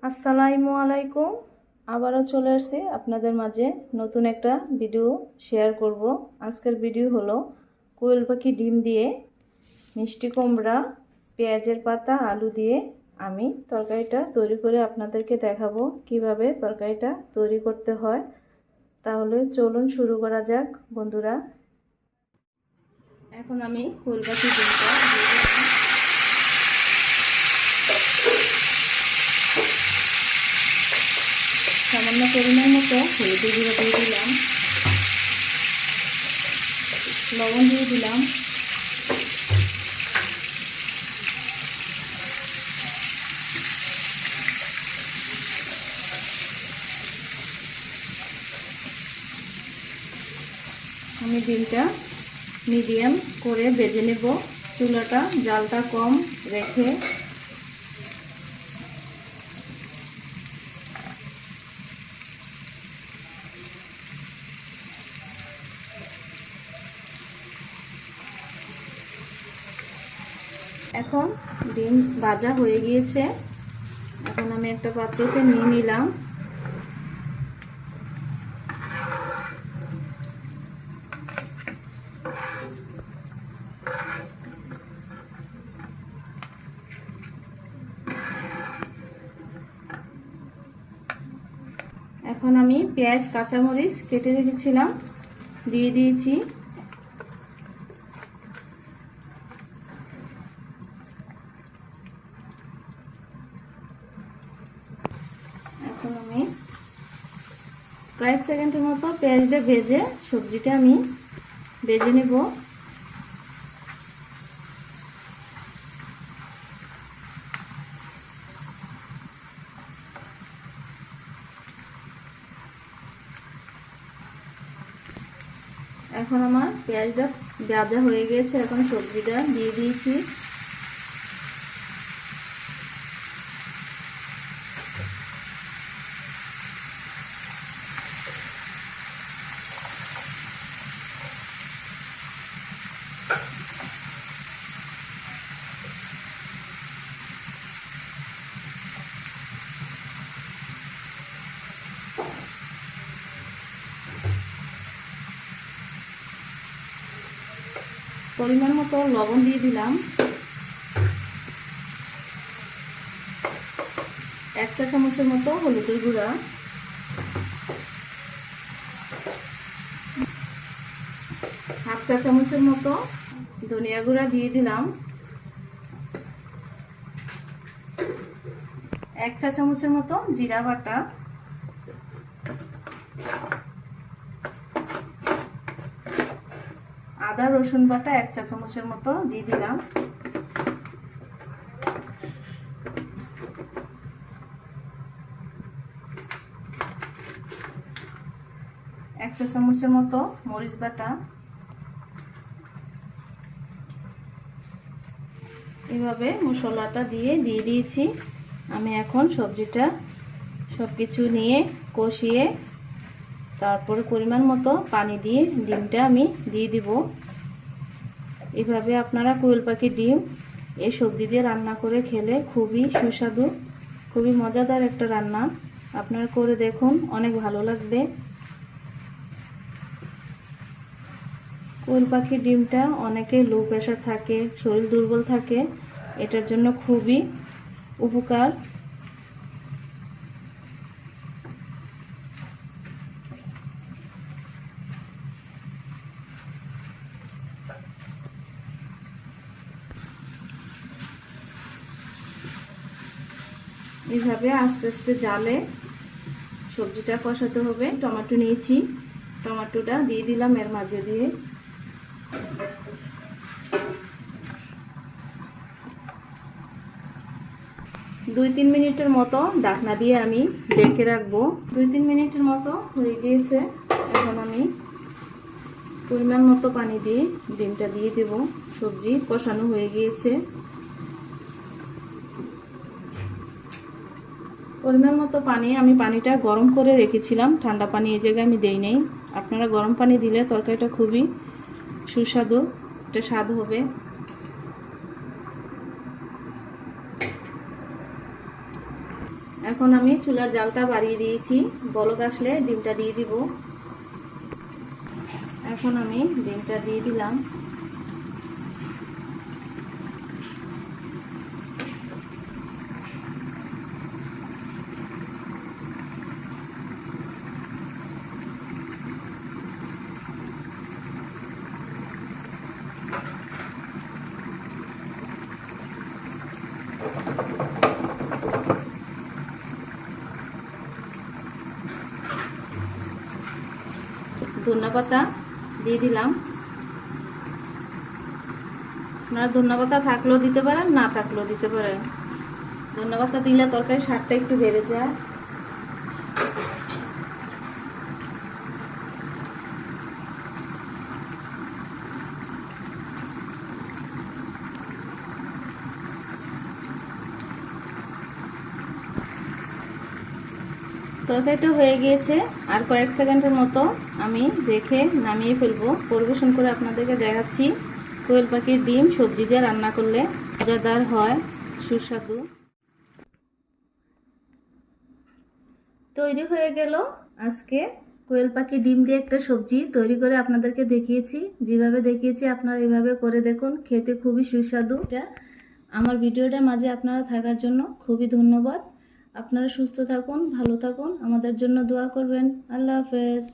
আসসালামু আলাইকুম। আবারও চলে আসছি আপনাদের মাঝে নতুন একটা ভিডিও শেয়ার করব। আজকের ভিডিও হলো কোয়েল পাখি ডিম দিয়ে মিষ্টি কুমড়া, পেঁয়াজের পাতা, আলু দিয়ে আমি তরকারিটা তৈরি করে আপনাদেরকে দেখাবো কিভাবে তরকারিটা তৈরি করতে হয়। তাহলে চলুন শুরু করা যাক বন্ধুরা। এখন আমি কোয়েল পাখি ডিমটা দিয়ে দিলাম। সামান্য পরিমাণ মতো হলুদের গুঁড়ো দিয়ে দিলাম, লবণ দিয়ে দিলাম, আমি ডিমটা মিডিয়াম করে ভেজে নেব, চুলাটা জালটা কম রেখে। এখন ডিম ভাজা হয়ে গিয়েছে, এখন আমি একটা পাত্রতে নিয়ে নিলাম। এখন আমি পেঁয়াজ কাঁচামরিচ কেটে রেখেছিলাম দিয়ে দিয়েছি। এখন আমি কয়েক সেকেন্ডের মতো পেঁয়াজটা ভেজে সবজিটা আমি ভেজে নেব। এখন আমার পেঁয়াজটা ভাজা হয়ে গেছে, এখন সবজিটা দিয়ে দিয়েছি। পরিমাণ মতো লবণ দিয়ে দিলাম, 1 চা চামচের মতো হলুদের গুঁড়া, 1/2 চা চামচের মতো ধনিয়া গুঁড়া দিয়ে দিলাম, 1 চা চামচের মতো জিরা বাটা, আদা রসুন বাটা 1 চা চামচের মতো দিয়ে দিলাম। এক চা চামচের মতো মরিচ বাটা। এভাবে মশলাটা দিয়ে দিয়েছি। আমি এখন সবজিটা সবকিছু নিয়ে কষিয়ে তারপরে পরিমাণ মতো পানি দিয়ে ডিমটা আমি দিয়ে দিব। এভাবে আপনারা কোয়েল পাখির ডিম এই সবজি দিয়ে রান্না করে খেলে খুবই সুস্বাদু, খুবই মজাদার একটা রান্না। আপনারা করে দেখুন, অনেক ভালো লাগবে। কোয়েল পাখির ডিমটা অনেকে লো প্রেশার থাকে, শরীর দুর্বল থাকে, এটার জন্য খুবই উপকার। এইভাবে আস্তে আস্তে জালে সবজিটা কষাতে হবে। টমেটো নিয়েছি, টমেটোটা দিয়ে দিলাম এর মাঝে দিয়ে। দুই তিন মিনিটের মতো ঢাকনা দিয়ে আমি ঢেকে রাখবো। 2-3 মিনিটের মতো হয়ে গিয়েছে। এখন আমি পরিমাণ মতো পানি দিয়ে ডিমটা দিয়ে দেব। সবজি কষানো হয়ে গিয়েছে। পরিমাণ মতো পানি, আমি পানিটা গরম করে রেখেছিলাম, ঠান্ডা পানি এই জায়গায় আমি দেই নাই। আপনারা গরম পানি দিলে তরকারিটা খুবই সুস্বাদু, এটা স্বাদ হবে। এখন আমি চুলার জালটা বাড়িয়ে দিয়েছি, বলক আসলে ডিমটা দিয়ে দিব। এখন আমি ডিমটা দিয়ে দিলাম। ধনেপাতা দিয়ে দিলাম। আপনারা ধনেপাতা থাকলেও দিতে পারেন, না থাকলেও দিতে পারেন। ধনেপাতা দিলে তরকারির স্বাদটা একটু বেড়ে যায়। তরকারিটা হয়ে গিয়েছে, আর কয়েক সেকেন্ডের মতো আমি রেখে নামিয়ে ফেলবো। পরিবেশন করে আপনাদেরকে দেখাচ্ছি কোয়েল পাখির ডিম সবজি দিয়ে রান্না করলে মজাদার হয়, সুস্বাদু। তৈরি হয়ে গেল আজকে কোয়েল পাখি ডিম দিয়ে একটা সবজি তৈরি করে আপনাদেরকে দেখিয়েছি। যেভাবে দেখিয়েছি আপনারা এভাবে করে দেখুন, খেতে খুবই সুস্বাদু। আমার ভিডিওটার মাঝে আপনারা থাকার জন্য খুবই ধন্যবাদ। আপনারা সুস্থ থাকুন, ভালো থাকুন, আমাদের জন্য দোয়া করবেন। আল্লাহ হাফেজ।